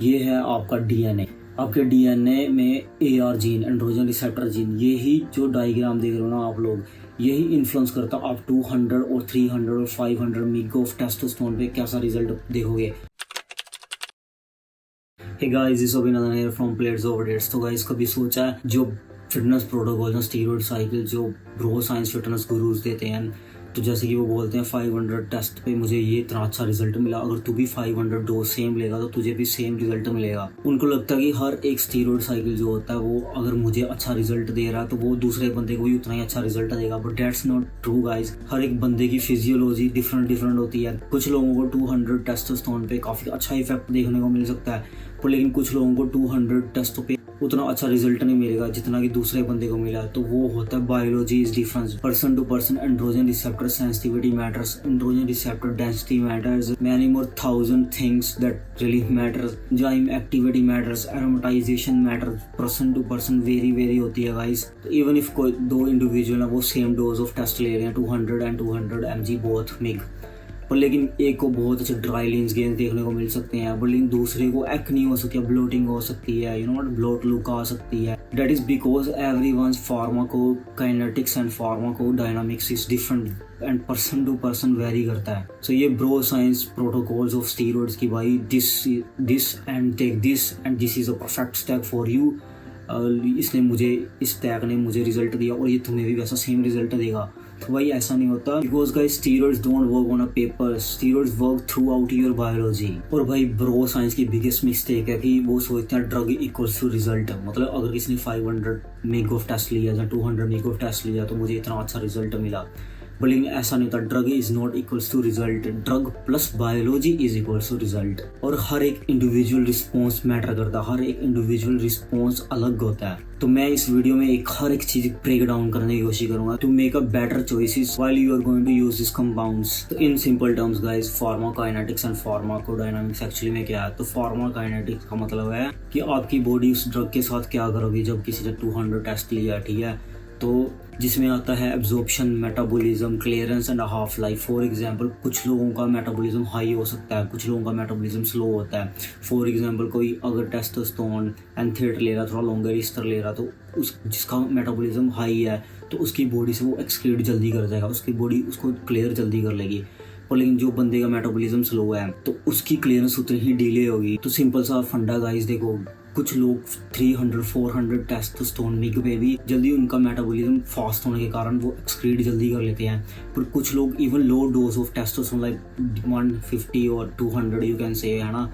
ये है आपका डीएनए। आपके डीएनए में AR gene, androgen receptor gene, यही जो डायग्राम देख रहे हो ना आप लोग, यही इन्फ्लुएंस करता है आप 200 और 300 और 500 मिग ऑफ टेस्टोस्टेरोन पे कैसा रिजल्ट देखोगे। Hey guys, this is Abhinandan here from plates over dates. तो गाइस, कभी सोचा है जो फिटनेस प्रोटोकॉल, स्टीरॉयड साइकिल जो ब्रो साइंस फिटनेस गुरुज देते हैं, तो जैसे कि वो बोलते हैं 500 टेस्ट पे मुझे ये इतना अच्छा रिजल्ट मिला, अगर तू भी 500 डोज सेम लेगा तो तुझे भी सेम रिजल्ट मिलेगा। उनको लगता है कि हर एक स्टीरॉयड साइकिल जो होता है वो अगर मुझे अच्छा रिजल्ट दे रहा है तो वो दूसरे बंदे को भी उतना ही अच्छा रिजल्ट देगा। But that's not true guys. हर एक बंदे की फिजियोलॉजी डिफरेंट होती है। कुछ लोगों को 200 टेस्टोस्टेरोन पे काफी अच्छा इफेक्ट देखने को मिल सकता है, पर लेकिन कुछ लोगों को 200 टेस्टो पे उतना अच्छा रिजल्ट नहीं मिलेगा जितना कि दूसरे बंदे को मिला। तो वो होता है biology is difference, person to person. Androgen receptor sensitivity matters, androgen receptor density matters, many more 1000 things that really matters. Enzyme activity matters, aromatisation matters, person to person vary होती है गाइस। इवन इफ कोई दो individual है वो same dose of test ले रहे हैं 200 and 200 mg both MiG, पर लेकिन एक को बहुत अच्छे ड्राई लीन्स गेंस देखने को मिल सकते हैं, पर लेकिन दूसरे को एक्नी हो सकती है, ब्लोटिंग हो सकती है, you know what, bloat look आ सकती है। That is because everyone's pharmacokinetics and pharmacodynamics is different and person to person vary करता है। सो ये bro science protocols of steroids की भाई this and take this and this is a perfect step for you. इसने मुझे, इस tag ने मुझे रिजल्ट दिया और ये तुम्हें भी वैसा सेम रिजल्ट देगा। तो भाई ऐसा नहीं होता, because guys steroids don't work on a paper, steroids work through out your biology. और भाई ब्रो साइंस की बिगेस्ट मिस्टेक है कि वो सोचते हैं ड्रग इक्वल्स टू रिजल्ट। मतलब अगर किसी ने 500 मिग ऑफ टेस्ट लिया या 200 मिग ऑफ टेस्ट लिया तो मुझे इतना अच्छा रिजल्ट मिला, लेकिन ऐसा नहीं होता। Drug is not equals to result, drug plus biology is equals to result. और हर एक इंडिविजुअल रिस्पॉन्स मैटर करता है, हर एक इंडिविजुअल रिस्पॉन्स अलग होता है। तो मैं इस वीडियो में हर एक चीज ब्रेक डाउन करने की कोशिश करूंगा to make a better choices while you are going to use this compounds. तो in simple terms guys, pharmacokinetics and pharmacodynamics actually में क्या है। तो फार्माकोकाइनेटिक्स का मतलब है कि आपकी बॉडी उस ड्रग के साथ क्या करोगी। जब किसी ने 200 टेस्ट लिया, ठीक है, तो जिसमें आता है absorption, metabolism, clearance and half life. For example कुछ लोगों का मेटाबॉलिज्म हाई हो सकता है, कुछ लोगों का मेटाबॉलिज्म स्लो होता है। फॉर एग्जांपल कोई अगर टेस्टोस्टेरोन एंथेट ले रहा, थोड़ा लॉन्गर ईस्टर ले रहा, तो उस जिसका मेटाबॉलिज्म हाई है तो उसकी बॉडी से वो एक्सक्रीट जल्दी कर जाएगा, उसकी बॉडी उसको क्लियर जल्दी कर लेगी। और लेकिन जो बंदे का मेटाबॉलिज्म स्लो है तो उसकी क्लियरेंस उतनी ही डिले होगी। तो सिंपल सा फंडा गाइस, देखो कुछ लोग 300-400 टेस्टोस्टेरोन मिग पे भी जल्दी उनका मेटाबॉलिज्म फास्ट होने के कारण वो एक्सक्रीट जल्दी कर लेते हैं। पर कुछ लोग even low dose of testosterone like 150 और 200 यू कैन से, है ना,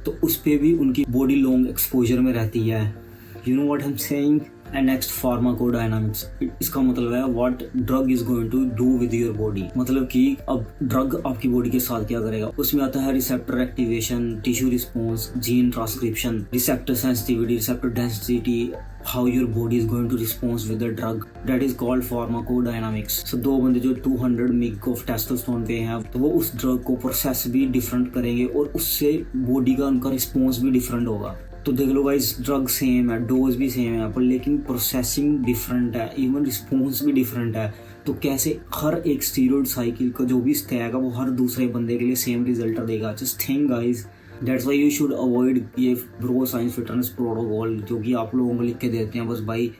तो उस पे भी उनकी बॉडी लॉन्ग एक्सपोजर में रहती है। You know what I am saying. And next pharmacodynamics, इसका मतलब है what drug is going to do with your body. मतलब कि अब ड्रग आपकी बॉडी के साथ क्या करेगा। उसमें आता है receptor activation, tissue response, gene transcription, receptor sensitivity, receptor density, how your body is going to respond with the drug, that is called pharmacodynamics। so दो बंदे जो 200 मिग ऑफ टेस्टोस्टेरोन पे हैं तो वो उस ड्रग को प्रोसेस भी डिफरेंट करेंगे और उससे बॉडी का उनका रिस्पॉन्स भी डिफरेंट होगा। तो देख लो गाइस, ड्रग सेम है, डोज भी सेम है, पर लेकिन प्रोसेसिंग डिफरेंट है, इवन रिस्पॉन्स भी डिफरेंट है। तो कैसे हर एक स्टीरॉयड साइकिल का जो भी स्टैक है वो हर दूसरे बंदे के लिए सेम रिजल्ट देगा। Just think guys, that's why you should avoid ये ब्रो साइंस फिटनेस प्रोटोकॉल जो कि आप लोगों को लिख के देते हैं बस भाई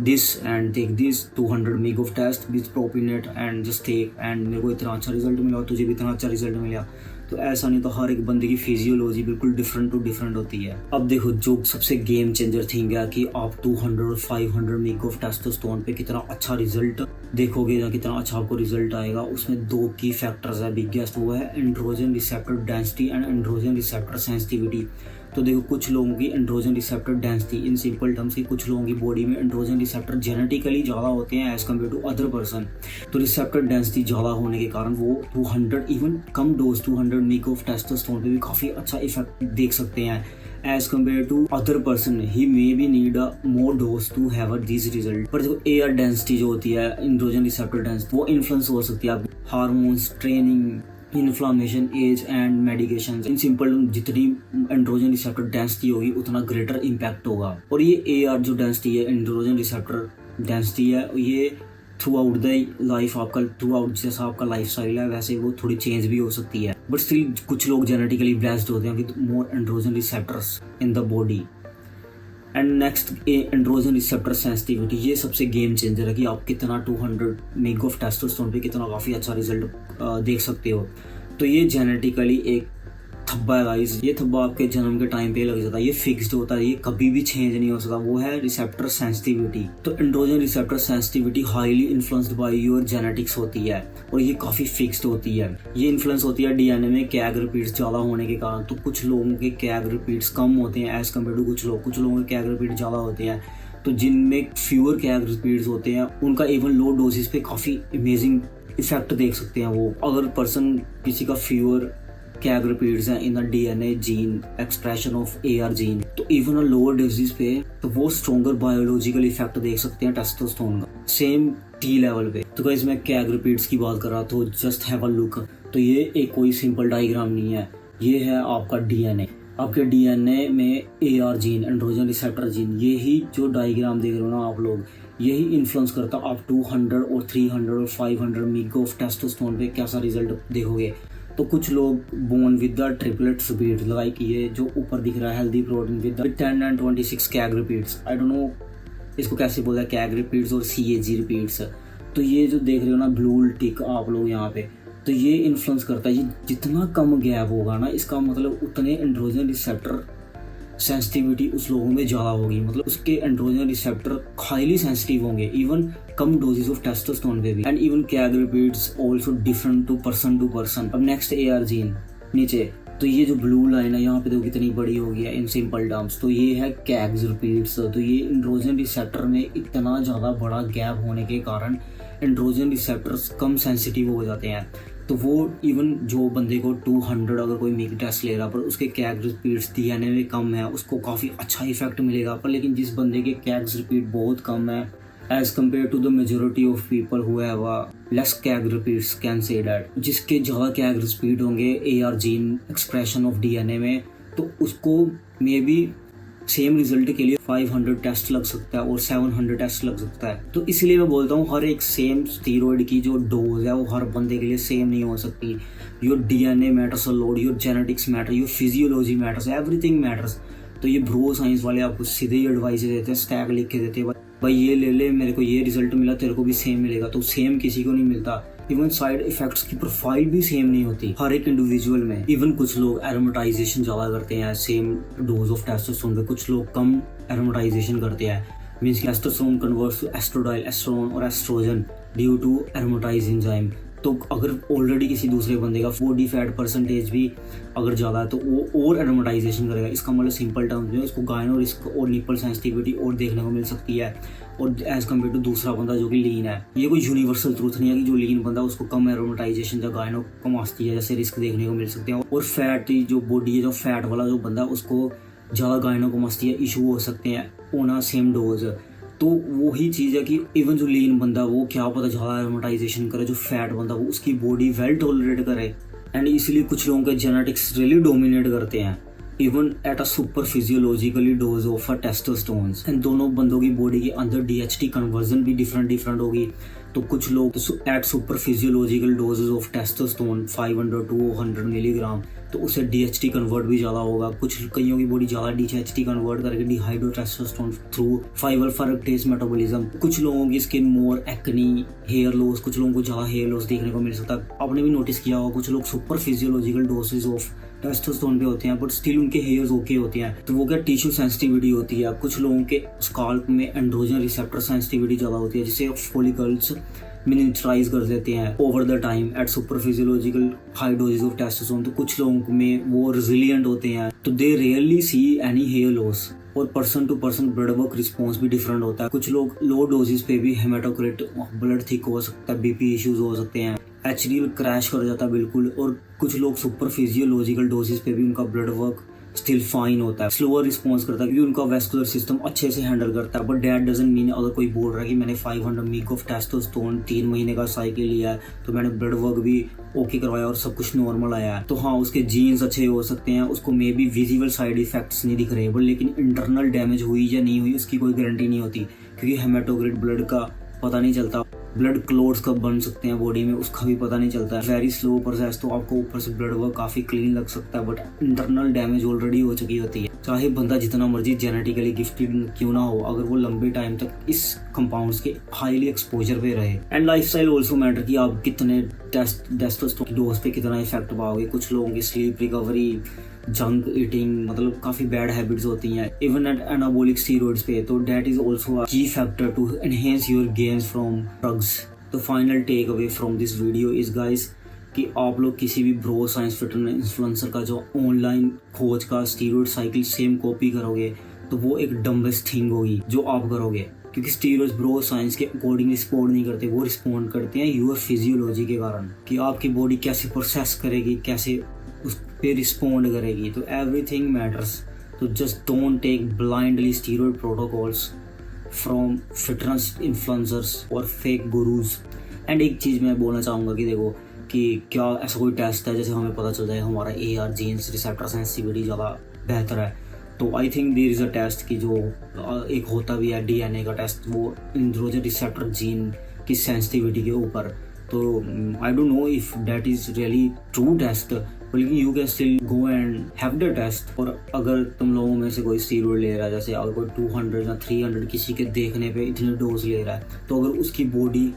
this and take this 200 mig of test with propionate and just take and मेरे को इतना अच्छा रिजल्ट मिला और तुझे भी इतना अच्छा रिजल्ट मिला। तो ऐसा नहीं, तो हर एक बंदे की फिजियोलॉजी बिल्कुल डिफरेंट होती है। अब देखो जो सबसे गेम चेंजर थिंग है कि आप 200 और 500 मिग ऑफ टेस्टोस्टेरोन पे कितना अच्छा रिजल्ट देखोगे या कितना अच्छा आपको रिजल्ट आएगा। उसमें दो की फैक्टर्स है बिगेस्ट, वो है androgen receptor density and androgen receptor sensitivity. तो देखो कुछ लोगों की एंड्रोजन रिसेप्टर डेंसिटी, इन सिंपल टर्म्स की कुछ लोगों की बॉडी में एंड्रोजन रिसेप्टर जेनेटिकली ज़्यादा होते हैं as compare to other person. तो रिसेप्टर डेंसिटी ज़्यादा होने के कारण वो 200 इवन कम डोज 200 मिग ऑफ टेस्टोस्टेरोन पे भी काफ़ी अच्छा इफेक्ट देख सकते हैं as compare to other person. He may be need a more dose to have this result. पर देखो एआर डेंसिटी जो होती है, एंड्रोजन रिसेप्टर डेंसिटी, वो इन्फ्लुएंस हो सकती है आप hormones, training, inflammation, age and medication. In simple जितनी एंड्रोजन रिसेप्टर डेंसिटी होगी उतना ग्रेटर इम्पैक्ट होगा। और ये एआर जो डेंसिटी है, एंड्रोजन रिसेप्टर डेंसिटी है, ये थ्रू आउट द लाइफ आपका, थ्रू आउट जैसा आपका लाइफ स्टाइल है वैसे वो थोड़ी चेंज भी हो सकती है। बट स्टिल कुछ लोग जेनेटिकली ब्लेस्ड होते हैं with more androgen receptors in the body. And next androgen receptor sensitivity, ये सबसे गेम चेंजर है कि आप कितना 200 मेग ऑफ टेस्टोस्टेरोन पे कितना काफ़ी अच्छा रिजल्ट देख सकते हो। तो ये जेनेटिकली एक थब्बा है गाइस, ये थब्बा आपके जन्म के टाइम पे लग जाता है, ये फिक्स्ड होता है, ये कभी भी चेंज नहीं हो सकता, वो है रिसेप्टर सेंसिटिविटी। तो androgen receptor sensitivity highly influenced by your genetics होती है और ये काफ़ी फिक्स्ड होती है। ये इन्फ्लुएंस होती है डीएनए में कैग रिपीट्स ज़्यादा होने के कारण। तो कुछ लोगों के कैग रिपीट्स कम होते हैं एज कम्पेयर टू कुछ लोगों के कैग रिपीट ज़्यादा होते हैं। तो जिनमें फ्यूअर कैग रिपीट्स होते हैं उनका इवन लो डोजेस पे काफ़ी अमेजिंग इफेक्ट देख सकते हैं वो। अगर पर्सन किसी का फ्यूअर कैग रिपीट्स हैं in the DNA gene expression of AR gene, तो इवन अ लोअर डोजेस पे तो वो स्ट्रॉन्गर बायोलॉजिकल इफेक्ट देख सकते हैं टेस्टोस्टेरोन का सेम टी लेवल पे। तो गाइस मैं कैग रिपीट्स की बात कर रहा तो जस्ट हैव अ लुक। तो ये एक कोई सिंपल डायग्राम नहीं है, ये है आपका डीएनए। आपके डीएनए में AR gene androgen receptor gene, यही जो डायग्राम देख रहे हो ना आप लोग, यही इन्फ्लुएंस करता आप 200 और 300 और 500 मिग ऑफ टेस्टोस्टेरोन पे कैसा रिजल्ट देखोगे। तो कुछ लोग born with the triplet repeat, like ये जो ऊपर दिख रहा है healthy protein with 10 and 26 CAG repeats, I don't know इसको कैसे बोलता है, कैग रिपीट्स और सीएजी रिपीट्स। तो ये जो देख रहे हो ना ब्लू टिक आप लोग यहाँ पे, तो ये इन्फ्लुएंस करता है, ये जितना कम गैप होगा ना इसका मतलब उतने एंड्रोजन रिसेप्टर सेंसिटिविटी उस लोगों में ज़्यादा होगी, मतलब उसके एंड्रोजन रिसेप्टर हाईली सेंसिटिव होंगे इवन कम डोजेस ऑफ टेस्टोस्टेरोन पे भी। And even CAG repeats also different to person. अब नेक्स्ट एआर जीन नीचे, तो ये जो ब्लू लाइन है यहाँ पे देखो कितनी बड़ी हो गई है इन सिंपल टर्म्स, तो ये है कैग्स रिपीट्स। तो ये एंड्रोजन रिसेप्टर में इतना ज़्यादा बड़ा गैप होने के कारण एंड्रोजन रिसेप्टर्स कम सेंसिटिव हो जाते हैं। तो वो इवन जो बंदे को 200 अगर कोई मिग टेस्ट ले रहा पर उसके कैग रिपीट्स डीएनए में कम है उसको काफ़ी अच्छा इफेक्ट मिलेगा। पर लेकिन जिस बंदे के कैग्स रिपीट बहुत कम है as compare to the majority of people who have less CAG repeats can say that, जिसके ज़्यादा कैग रिपीट होंगे AR gene expression of DNA में, तो उसको मे बी सेम रिजल्ट के लिए 500 टेस्ट लग सकता है और 700 टेस्ट लग सकता है। तो इसलिए मैं बोलता हूँ हर एक सेम स्टीरॉयड की जो डोज है वो हर बंदे के लिए सेम नहीं हो सकती। Your DNA matters a lot, your genetics matter, your physiology matters, everything matters. तो ये ब्रो साइंस वाले आपको सीधे ही एडवाइस देते हैं, स्टैक लिख के देते हैं, भाई ये ले ले, मेरे को ये रिजल्ट मिला, तेरे को भी सेम मिलेगा। तो सेम किसी को नहीं मिलता। इवन साइड इफेक्ट्स की प्रोफाइल भी सेम नहीं होती हर एक इंडिविजुअल में। इवन कुछ लोग एरोमेटाइजेशन ज़्यादा करते हैं सेम डोज ऑफ टेस्टोस्टेरोन पे, कुछ लोग कम एरोमेटाइजेशन करते हैं, means testosterone converts to estradiol, estrone और estrogen due to aromatize enzyme. तो अगर ऑलरेडी किसी दूसरे बंदे का बॉडी फैट परसेंटेज भी अगर ज़्यादा है तो वो और एरोमेटाइजेशन करेगा। इसका मतलब सिंपल टर्म्स में इसको गायनो रिस्क और निपल सेंसिटिविटी और देखने को मिल सकती है और एज कम्पेयर टू दूसरा बंदा जो कि लीन है। ये कोई यूनिवर्सल ट्रूथ नहीं है कि जो लीन बंदा उसको कम एरोमेटाइजेशन या गायनो कमाती है जैसे रिस्क देखने को मिल सकते हैं, और फैट जो बॉडी है जो फैट वाला जो बंदा उसको ज़्यादा गायनो कमाती है, इशू हो सकते हैं ऑन सेम डोज। तो वही चीज़ है कि इवन जो लीन बंदा वो क्या पता ज़्यादा एरोमेटाइजेशन करे, जो फैट बंदा वो उसकी बॉडी वेल टॉलरेट करे। एंड इसलिए कुछ लोगों के जेनेटिक्स रियली डोमिनेट करते हैं even at a super physiologically dose of testosterone. And दोनों बंदों की बॉडी के अंदर डीएचटी कन्वर्जन भी डिफरेंट होगी। तो कुछ लोग at super physiological doses of testosterone 500 to 100 milligram, तो उससे डीएचटी कन्वर्ट भी ज़्यादा होगा। कुछ कईयों की बॉडी ज़्यादा डीएचटी कन्वर्ट करके डिहाइड्रोटेस्टोस्टेरोन थ्रू 5-अल्फा-रिडक्टेज मेटाबॉलिज्म। कुछ लोगों की स्किन मोर एक्नी, हेयर लॉस, कुछ लोगों को ज़्यादा हेयर लॉस देखने को मिल सकता है। आपने भी नोटिस किया होगा कुछ लोग super physiological doses of testosterone पे होते हैं बट स्टिल उनके हेयर्स ओके होते हैं। तो वो क्या टिश्यू सेंसिटिविटी होती है। कुछ लोगों के स्काल्प में एंड्रोजन रिसेप्टर सेंसिटिविटी ज़्यादा होती है जिससे फॉलिकल्स मिनिएचराइज कर देते हैं over the time at super physiological high doses of testosterone. तो कुछ लोगों में वो रेजिलिएंट होते हैं, तो they rarely see any hair loss. और person to person blood work response भी डिफरेंट होता है। कुछ लोग लो डोजेस पे भी हेमाटोक्रिट ब्लड थिक हो सकता है, बीपी इश्यूज हो सकते हैं, एचडीएल क्रैश कर जाता है बिल्कुल। और कुछ लोग सुपर फिजियोलॉजिकल डोजेस पे भी उनका ब्लड वर्क स्टिल फाइन होता है, स्लोअर रिस्पॉन्स करता है क्योंकि उनका वेस्कुलर सिस्टम अच्छे से हैंडल करता है। बट दैट डजंट मीन अगर कोई बोल रहा है कि मैंने 500 मिग ऑफ टेस्टोस्टेरोन 3 महीने का साइकिल लिया है तो मैंने ब्लड वर्क भी ओके करवाया और सब कुछ नॉर्मल आया है, तो हाँ उसके जीन्स अच्छे हो सकते हैं, उसको may be visible side effects नहीं दिख रहे, बट लेकिन इंटरनल डैमेज हुई या नहीं हुई उसकी कोई गारंटी नहीं होती क्योंकि हेमाटोक्रिट ब्लड का पता नहीं चलता। ब्लड क्लोट्स कब बन सकते हैं बॉडी में उसका भी पता नहीं चलता है। वेरी स्लो प्रोसेस, तो आपको ऊपर से ब्लड वर्क काफ़ी क्लीन लग सकता है बट इंटरनल डैमेज ऑलरेडी हो चुकी होती है। चाहे बंदा जितना मर्जी जेनेटिकली गिफ्टेड क्यों ना हो, अगर वो लंबे टाइम तक इस कंपाउंड्स के हाईली एक्सपोजर पे रहे। एंड लाइफस्टाइल ऑल्सो मैटर कि आप कितने टेस्टोस्टेरोन डोज पे कितना इफेक्ट पाओगे। कुछ लोगों की स्लीप रिकवरी, जंक ईटिंग, मतलब काफ़ी बैड हैबिट्स होती हैं इवन एट एनाबॉलिक स्टीरॉइड्स पे, तो that is also a key factor to enhance your gains from drugs. तो final take away from this video is guys कि आप लोग किसी भी ब्रो साइंस फिटनेस इन्फ्लुएंसर का जो ऑनलाइन खोज का स्टीरॉइड साइकिल सेम कॉपी करोगे तो वो एक डम्बेस्ट थिंग होगी जो आप करोगे, क्योंकि स्टीरॉइड्स ब्रो साइंस के अकॉर्डिंग रिस्पॉन्ड नहीं करते, वो रिस्पॉन्ड करते हैं यूर फिजियोलॉजी के कारण कि आपकी बॉडी कैसे प्रोसेस करेगी, कैसे उस पे रिस्पॉन्ड करेगी। तो एवरीथिंग मैटर्स। तो just don't take blindly steroid protocols from fitness influencers और फेक गुरुज। एंड एक चीज़ मैं बोलना चाहूँगा कि देखो कि क्या ऐसा कोई टेस्ट है जैसे हमें पता चल जाए हमारा AR जीन्स रिसेप्टर सेंसिटिविटी ज़्यादा बेहतर है, तो I think there is a test कि जो एक होता भी है DNA का टेस्ट, वो एंड्रोजन रिसेप्टर जीन की सेंसिटिविटी के ऊपर। तो I don't know if that is really true test, लेकिन you can still go and have the test. और अगर तुम लोगों में से कोई स्टीरॉइड ले रहा है, जैसे अगर कोई 200 या 300 किसी के देखने पे इतने डोज ले रहा है, तो अगर उसकी बॉडी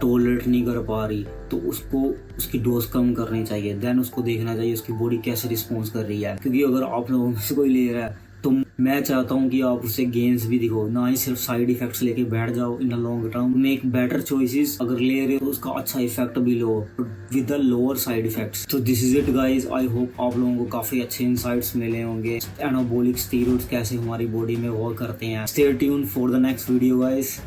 टॉलरेट नहीं कर पा रही तो उसको उसकी डोज कम करनी चाहिए। देन उसको देखना चाहिए उसकी बॉडी कैसे रिस्पॉन्स कर रही है, क्योंकि अगर आप लोगों में से कोई ले रहा है तो मैं चाहता हूँ कि आप उससे गेन्स भी दिखो, ना ही सिर्फ साइड इफेक्ट्स लेके बैठ जाओ। In the long term make better choices, अगर ले रहे हो तो उसका अच्छा इफेक्ट भी लो with the lower side effects. तो this is it guys, I hope आप लोगों को काफी अच्छे इंसाइट्स मिले होंगे एनाबॉलिक स्टीरॉइड्स कैसे हमारी बॉडी में वर्क करते हैं। Stay tuned for the next video guys.